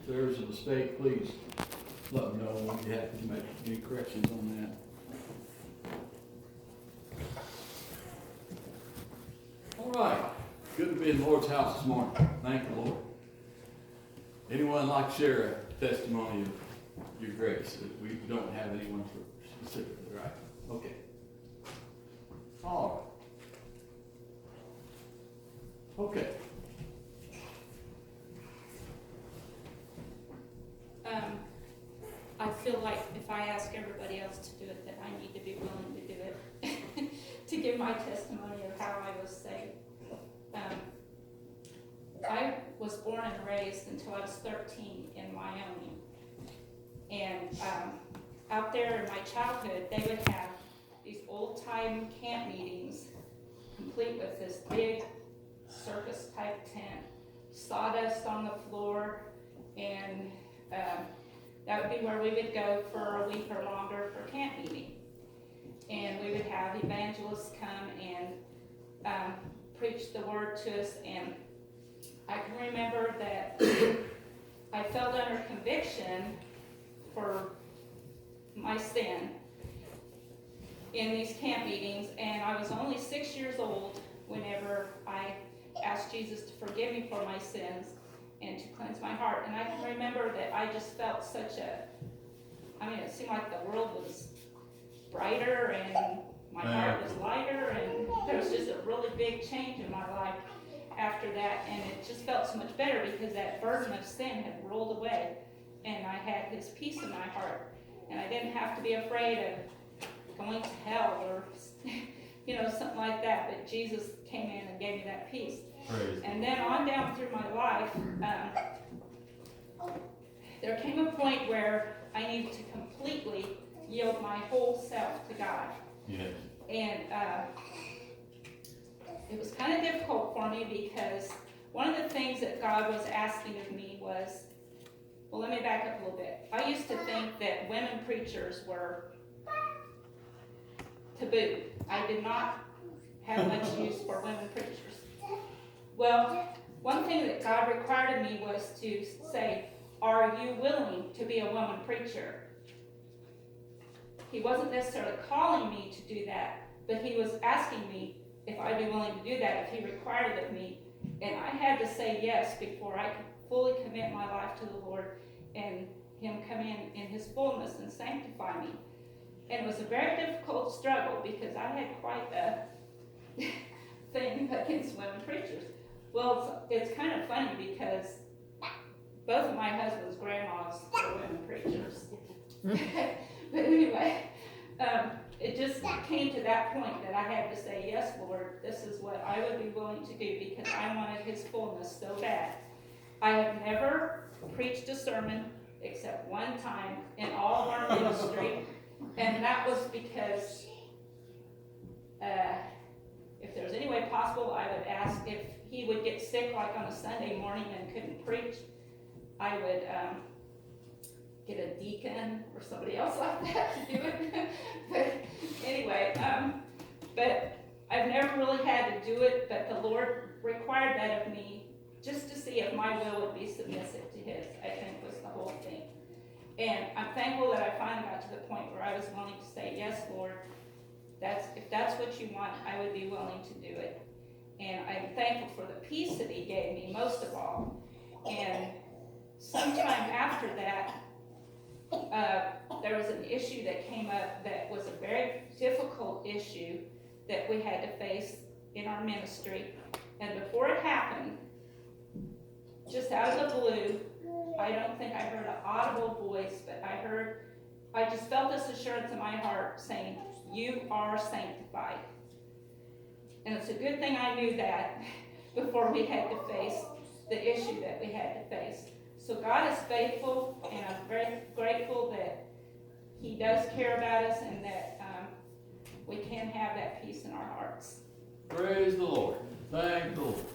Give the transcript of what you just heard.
If there's a mistake, please let me know. We'll be happy to make any corrections on that. All right. Good to be in the Lord's house this morning. Thank the Lord. Anyone like to share a testimony of your grace? We don't have anyone for specifically, right? Okay. All right. Okay. I feel like if I ask everybody else to do it, that I need to be willing to do it to give my testimony of how I was saved. I was born and raised until I was 13 in Wyoming. And out there in my childhood, they would have these old-time camp meetings, complete with this big circus-type tent, sawdust on the floor, and that would be where we would go for a week or longer for camp meeting. And we would have evangelists come and preach the word to us. And I can remember that I felt under conviction for my sin in these camp meetings. And I was only 6 years old whenever I asked Jesus to forgive me for my sins and to cleanse my heart. And I can remember that I just felt it seemed like the world was brighter and my heart was lighter, and there was just a really big change in my life after that, and it just felt so much better because that burden of sin had rolled away, and I had his peace in my heart, and I didn't have to be afraid of going to hell or something like that, but Jesus came in and gave me that peace. Praise. And then on down through my life, there came a point where I needed to completely yield my whole self to God. Yes. And it was kind of difficult for me because one of the things that God was asking of me was, well, let me back up a little bit. I used to think that women preachers were taboo. I did not have much use for women preachers. Well, one thing that God required of me was to say, are you willing to be a woman preacher? He wasn't necessarily calling me to do that, but he was asking me if I'd be willing to do that, if he required it of me. And I had to say yes before I could fully commit my life to the Lord and him come in his fullness and sanctify me. And it was a very difficult struggle because I had quite a thing against women preachers. Well, it's kind of funny because both of my husband's grandmas were women preachers. But anyway, it just came to that point that I had to say, yes, Lord, this is what I would be willing to do because I wanted his fullness so bad. I have never preached a sermon except one time in all of our ministry, and that was because if there's any way possible, I would ask if he would get sick like on a Sunday morning and couldn't preach, I would get a deacon or somebody else like that to do it. But anyway, but I've never really had to do it, but the Lord required that of me just to see if my will would be submissive to his, I think was the whole thing. And I'm thankful that I finally got to the point where I was willing to say, yes, Lord, if that's what you want, I would be willing to do it. And I'm thankful for the peace that he gave me most of all. And sometime after that, there was an issue that came up that was a very difficult issue that we had to face in our ministry. And before it happened, just out of the blue, I don't think I heard an audible voice, but I just felt this assurance in my heart saying, you are sanctified. And it's a good thing I knew that before we had to face the issue that we had to face. So God is faithful, and I'm very grateful that he does care about us and that we can have that peace in our hearts. Praise the Lord. Thank the Lord.